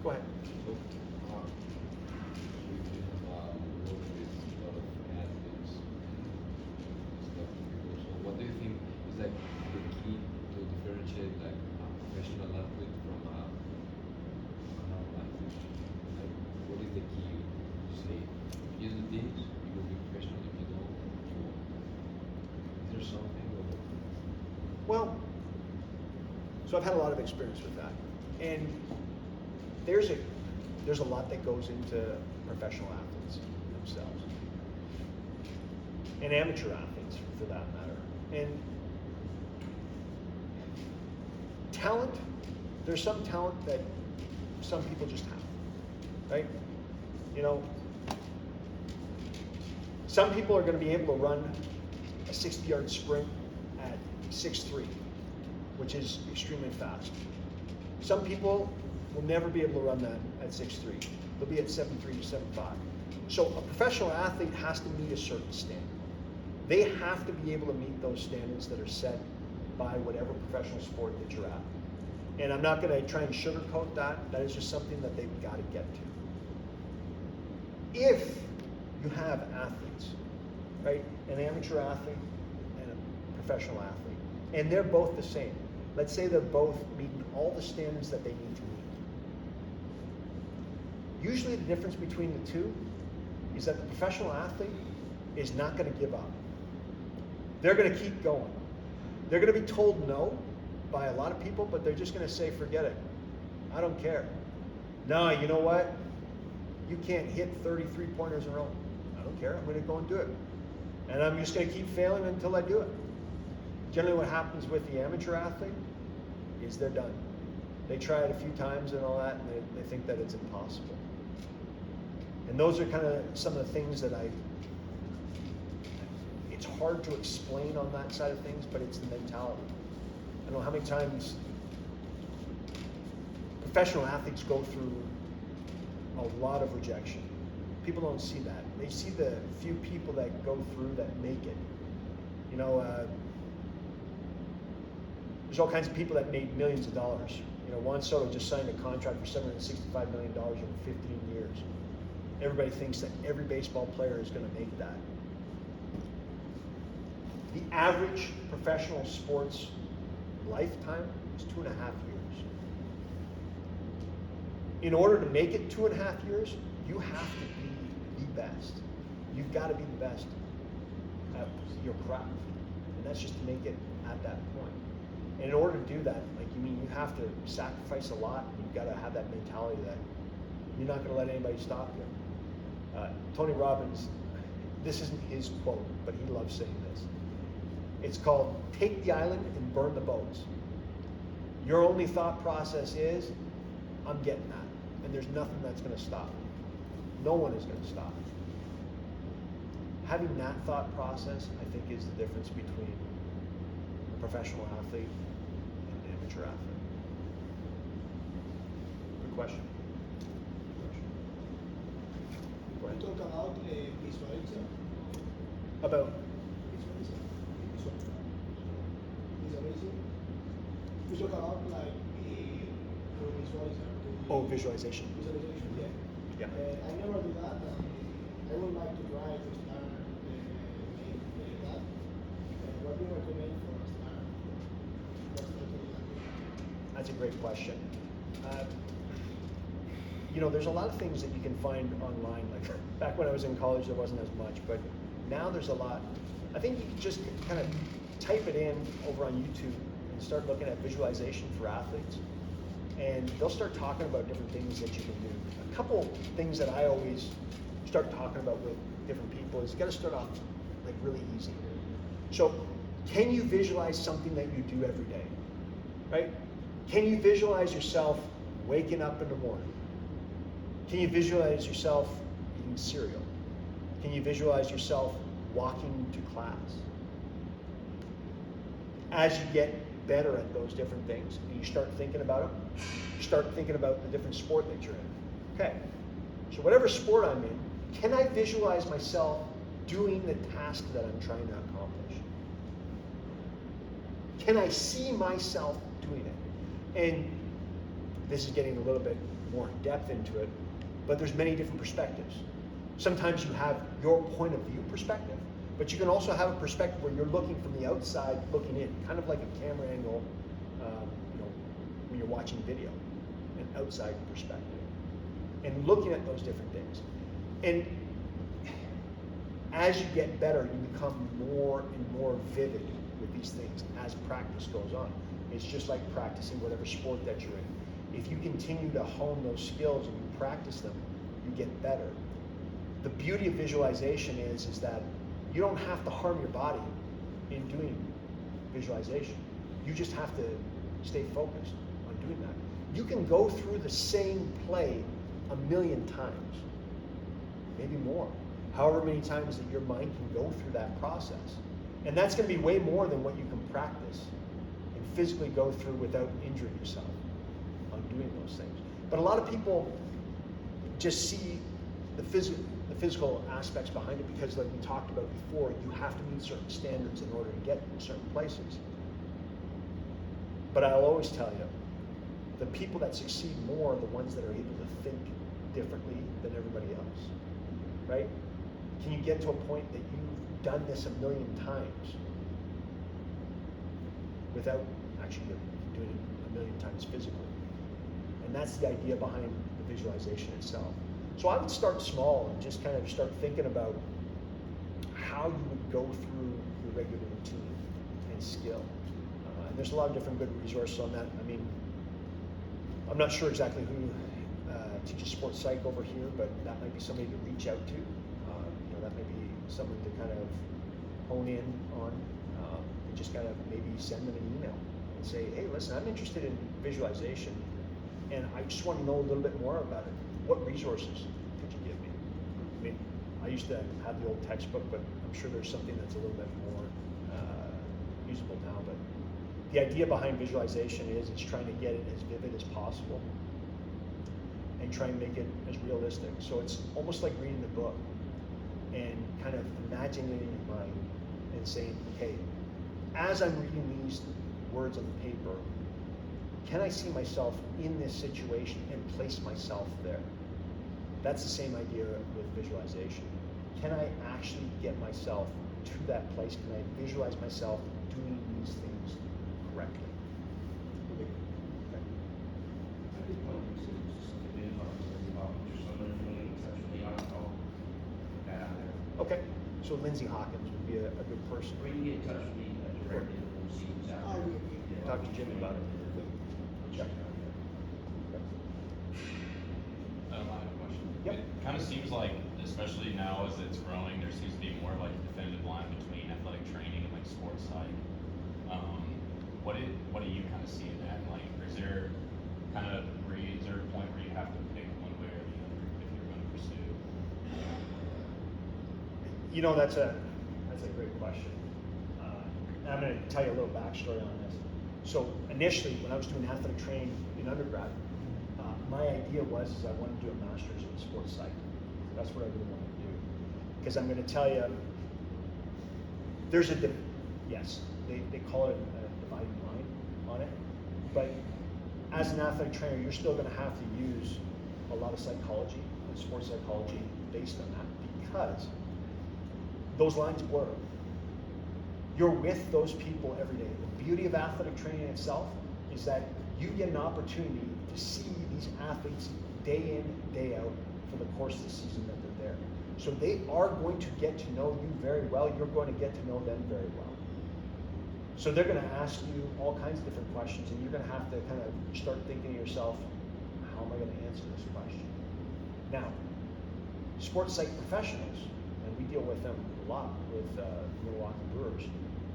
Go ahead. What do you think is like the key to differentiate like a professional athlete from a normal athlete? Like, what is the key to say? If you do this, you will be professional. If you don't, you won't. Is there something? Well, so I've had a lot of experience with that, and there's a lot that goes into professional athletes themselves, and amateur athletes for that matter. And talent, there's some talent that some people just have, right? You know, some people are going to be able to run a 60-yard sprint at 6'3", which is extremely fast. Some people will never be able to run that at 6'3". They'll be at 7'3" to 7'5". So a professional athlete has to meet a certain standard. They have to be able to meet those standards that are set by whatever professional sport that you're at. And I'm not going to try and sugarcoat that. That is just something that they've got to get to. If you have athletes, right, an amateur athlete and a professional athlete, and they're both the same. Let's say they're both meeting all the standards that they need to meet. Usually the difference between the two is that the professional athlete is not going to give up. They're going to keep going. They're going to be told no by a lot of people, but they're just going to say, forget it. I don't care. No, you know what? You can't hit 30 three-pointers in a row. I don't care. I'm going to go and do it. And I'm just going to keep failing until I do it. Generally what happens with the amateur athlete is they're done. They try it a few times and all that, and they think that it's impossible. And those are kind of some of the things that it's hard to explain on that side of things, but it's the mentality. I don't know how many times professional athletes go through a lot of rejection. People don't see that. They see the few people that go through that make it. You know, there's all kinds of people that made millions of dollars. You know, Juan Soto just signed a contract for $765 million over 15 years. Everybody thinks that every baseball player is going to make that. The average professional sports lifetime is 2.5 years. In order to make it 2.5 years, you have to be the best. You've got to be the best at your craft. And that's just to make it at that point. And in order to do that, you have to sacrifice a lot. You've got to have that mentality that you're not going to let anybody stop you. Tony Robbins, this isn't his quote, but he loves saying this. It's called, take the island and burn the boats. Your only thought process is, I'm getting that. And there's nothing that's going to stop me. No one is going to stop me. having that thought process, I think, is the difference between a professional athlete and an amateur athlete. Good question. Go We ahead. talk about visualization. About Visualization. We talk about like visualization. visualization. Visualization, yeah. Yeah. I never do that. I would like to try to start that. What do you recommend for a start? That's a great question. There's a lot of things that you can find online. Like back when I was in college, there wasn't as much, but now there's a lot. I think you can just kind of type it in over on YouTube and start looking at visualization for athletes, and they'll start talking about different things that you can do. A couple things that I always start talking about with different people is you got to start off like really easy. So, can you visualize something that you do every day? Right? Can you visualize yourself waking up in the morning? Can you visualize yourself eating cereal? Can you visualize yourself walking to class? As you get better at those different things and you start thinking about them, you start thinking about the different sport that you're in. Okay, so whatever sport I'm in, can I visualize myself doing the task that I'm trying to accomplish? Can I see myself doing it? And this is getting a little bit more in depth into it, but there's many different perspectives. Sometimes you have your point of view perspective, but you can also have a perspective where you're looking from the outside, looking in, kind of like a camera angle, when you're watching video, an outside perspective, and looking at those different things. And as you get better, you become more and more vivid with these things as practice goes on. It's just like practicing whatever sport that you're in. If you continue to hone those skills and you practice them, you get better. The beauty of visualization is that you don't have to harm your body in doing visualization. You just have to stay focused on doing that. You can go through the same play 1,000,000 times, maybe more, however many times that your mind can go through that process. And that's going to be way more than what you can practice and physically go through without injuring yourself on doing those things. But a lot of people just see the physical aspects behind it because, like we talked about before, you have to meet certain standards in order to get in certain places. But I'll always tell you, the people that succeed more are the ones that are able to think differently than everybody else, right? Can you get to a point that you've done this 1,000,000 times without actually doing it 1,000,000 times physically? And that's the idea behind the visualization itself. So I would start small and just kind of start thinking about how you would go through your regular routine and skill. And there's a lot of different good resources on that. I mean, I'm not sure exactly who teaches sports psych over here, but that might be somebody to reach out to. That might be someone to kind of hone in on. And just kind of maybe send them an email and say, hey, listen, I'm interested in visualization, and I just want to know a little bit more about it. What resources could you give me? I mean, I used to have the old textbook, but I'm sure there's something that's a little bit more usable now. But the idea behind visualization is it's trying to get it as vivid as possible and try and make it as realistic. So it's almost like reading the book and kind of imagining it in your mind and saying, okay, as I'm reading these words on the paper, can I see myself in this situation and place myself there? That's the same idea with visualization. Can I actually get myself to that place? Can I visualize myself doing these things correctly? Okay. Okay. I think one of the things to do just so that we in touch with the alcohol that out there. Okay, so Lindsay Hawkins would be a good person. Or you can get in touch with me directly and we'll see who's out there. Yeah. Talk to Jimmy about it. Check Yeah. it out. I have a question. Yep. It kind of seems like, especially now as it's growing, there seems to be more of like a definitive line between athletic training and like sports psych. What do you kind of see in that? Like, is there a point where you have to pick one way or the other if you're going to pursue? You know, that's a great question. I'm going to tell you a little backstory on this. So initially, when I was doing athletic training in undergrad, my idea was I wanted to do a master's in sports psych. That's what I really wanted to do. Because I'm going to tell you, there's yes, they call it a dividing line on it, but as an athletic trainer, you're still going to have to use a lot of psychology and sports psychology based on that, because those lines blur. You're with those people every day. The beauty of athletic training itself is that you get an opportunity to see these athletes day in, day out for the course of the season that they're there. So they are going to get to know you very well. You're going to get to know them very well. So they're going to ask you all kinds of different questions, and you're going to have to kind of start thinking to yourself, how am I going to answer this question? Now, sports psych professionals, and we deal with them a lot with Milwaukee Brewers,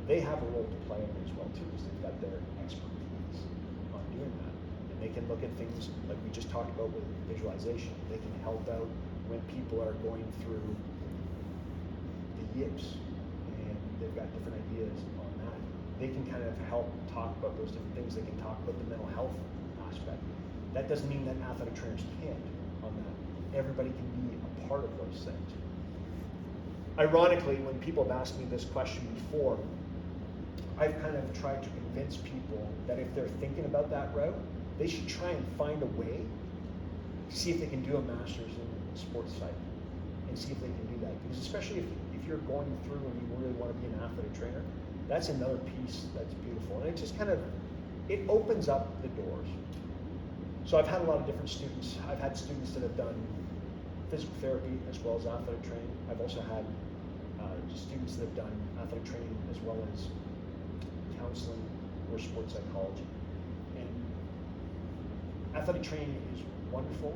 they have a role to play in it as well too, because they've got their expertise on doing that. And they can look at things like we just talked about with visualization. They can help out when people are going through the yips, and they've got different ideas on that. They can kind of help talk about those different things. They can talk about the mental health aspect. That doesn't mean that athletic trainers can't on that. Everybody can be a part of those things. Ironically, when people have asked me this question before, I've kind of tried to convince people that if they're thinking about that route, they should try and find a way to see if they can do a master's in sports psych and see if they can do that. Because especially if you're going through and you really want to be an athletic trainer, that's another piece that's beautiful. And it just kind of, it opens up the doors. So I've had a lot of different students. I've had students that have done physical therapy as well as athletic training. I've also had students that have done athletic training as well as counseling or sports psychology. And athletic training is wonderful.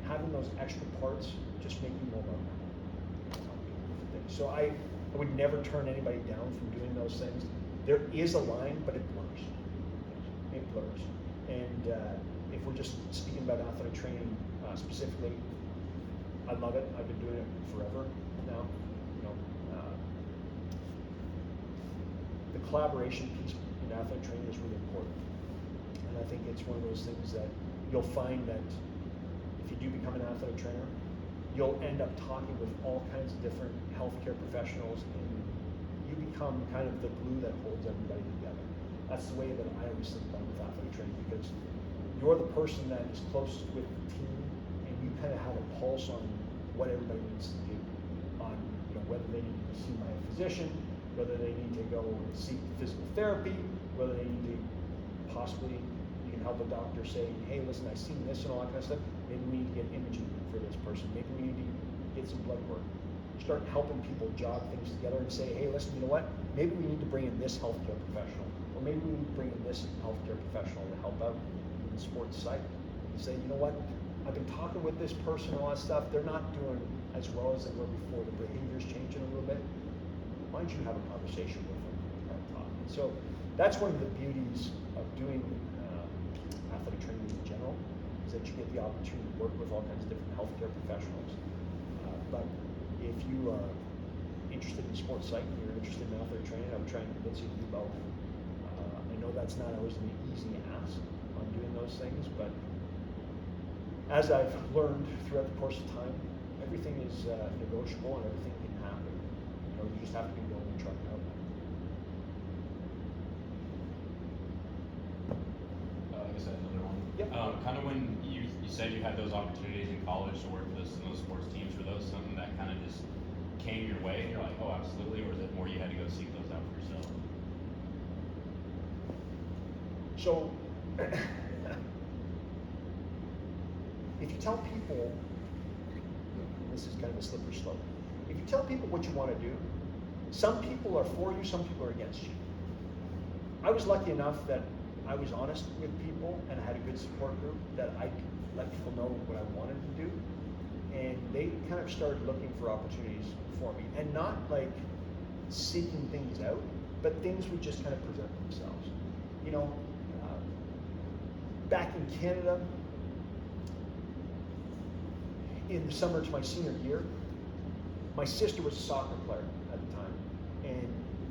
Having those extra parts just make you more learner. So I would never turn anybody down from doing those things. There is a line, but it blurs. It blurs. And if we're just speaking about athletic training specifically, I love it. I've been doing it forever now. The collaboration piece in athletic training is really important. And I think it's one of those things that you'll find that if you do become an athletic trainer, you'll end up talking with all kinds of different healthcare professionals, and you become kind of the glue that holds everybody together. That's the way that I always think about with athletic training, because you're the person that is closest with the team, and you kind of have a pulse on what everybody needs to do, on whether they need to be seen by a physician, whether they need to go and seek physical therapy, whether they need to possibly, you can help a doctor say, hey, listen, I've seen this and all that kind of stuff. Maybe we need to get imaging for this person. Maybe we need to get some blood work. Start helping people jog things together and say, hey, listen, you know what? Maybe we need to bring in this healthcare professional, or maybe we need to bring in this healthcare professional to help out in sports psych. And say, you know what? I've been talking with this person and all that stuff. They're not doing as well as they were before. The behavior's changing a little bit. Why don't you have a conversation with them and talk? So that's one of the beauties of doing athletic training in general, is that you get the opportunity to work with all kinds of different healthcare professionals. But if you are interested in sports psych and you're interested in athletic training, I would try and convince you to do both. I know that's not always an easy ask on doing those things, but as I've learned throughout the course of time, everything is negotiable and everything can happen. You just have to be willing to try it out. I guess I had another one. Yep. Kind of when you said you had those opportunities in college to work with those sports teams, were those something that kind of just came your way and you're like, oh, absolutely, or is it more you had to go seek those out for yourself? So, if you tell people, this is kind of a slippery slope. If you tell people what you want to do, some people are for you, some people are against you. I was lucky enough that I was honest with people and I had a good support group that I could let people know what I wanted to do. And they kind of started looking for opportunities for me. And not like seeking things out, but things would just kind of present themselves. Back in Canada, in the summer to my senior year, My sister was a soccer player at the time, and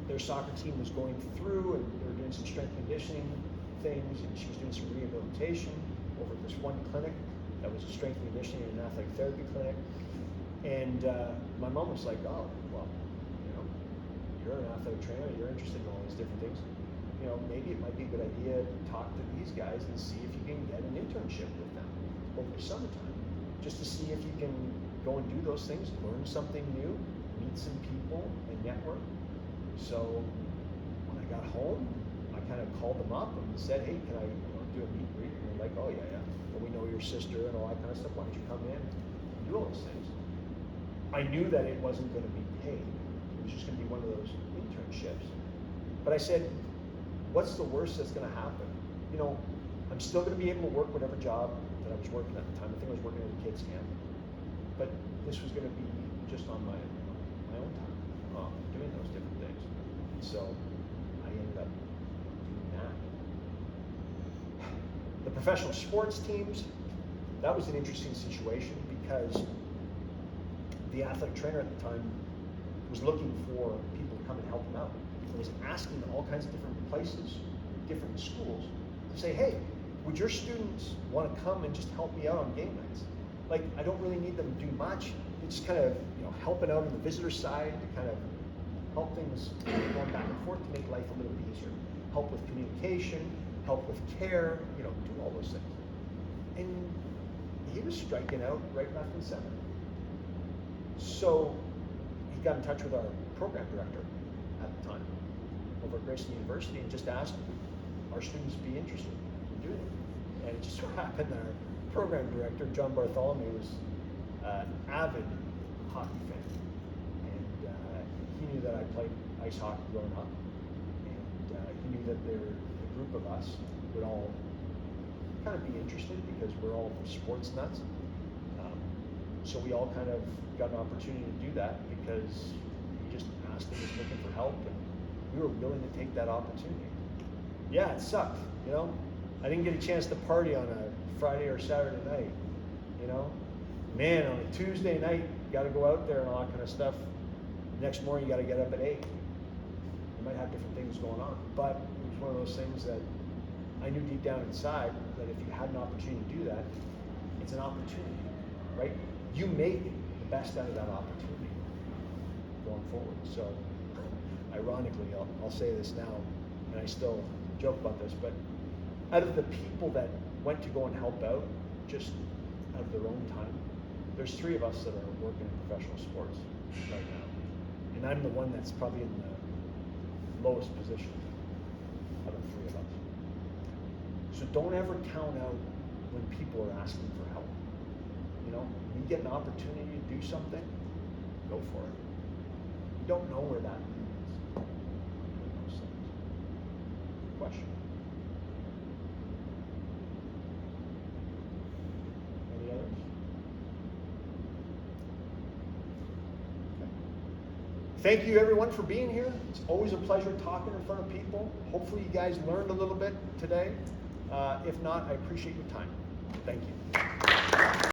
their soccer team was going through, and they were doing some strength conditioning things, and she was doing some rehabilitation over at this one clinic that was a strength conditioning and athletic therapy clinic. And my mom was like, oh, well, you know, you're an athletic trainer, you're interested in all these different things. You know, maybe it might be a good idea to talk to these guys and see if you can get an internship with them over the summertime, just to see if you can go and do those things, learn something new, meet some people, and network. So when I got home, I kind of called them up and said, hey, can I do a meet and greet? And they're like, oh yeah, well, we know your sister and all that kind of stuff. Why don't you come in and do all those things? I knew that it wasn't going to be paid. It was just going to be one of those internships. But I said, what's the worst that's going to happen? You know, I'm still going to be able to work whatever job that I was working at the time. I think I was working at a kids camp. But this was going to be just on my own time, doing those different things. So I ended up doing that. The professional sports teams, that was an interesting situation because the athletic trainer at the time was looking for people to come and help him out. He was asking all kinds of different places, different schools, to say, hey, would your students want to come and just help me out on game nights? Like, I don't really need them to do much. It's just kind of, helping out on the visitor side to kind of help things going back and forth to make life a little bit easier. Help with communication, help with care, do all those things. And he was striking out right, left, and center. So he got in touch with our program director at the time over at Grayson University and just asked our students be interested in doing it. And it just so happened that our program director, John Bartholomew, was an avid hockey fan. And he knew that I played ice hockey growing up. And he knew that a group of us would all kind of be interested because we're all sports nuts. So we all kind of got an opportunity to do that because he just asked and was looking for help, and we were willing to take that opportunity. Yeah, it sucked, I didn't get a chance to party on a Friday or Saturday night, Man, on a Tuesday night, you got to go out there and all that kind of stuff. Next morning, you got to get up at 8. You might have different things going on, but it was one of those things that I knew deep down inside that if you had an opportunity to do that, it's an opportunity, right? You make the best out of that opportunity going forward. So, ironically, I'll say this now, and I still joke about this, but out of the people that went to go and help out, just out of their own time, there's 3 of us that are working in professional sports right now. And I'm the one that's probably in the lowest position out of the 3 of us. So don't ever count out when people are asking for help. You get an opportunity to do something, go for it. You don't know where that leads. Question? Any others? Okay. Thank you everyone for being here. It's always a pleasure talking in front of people. Hopefully you guys learned a little bit today. If not, I appreciate your time. Thank you.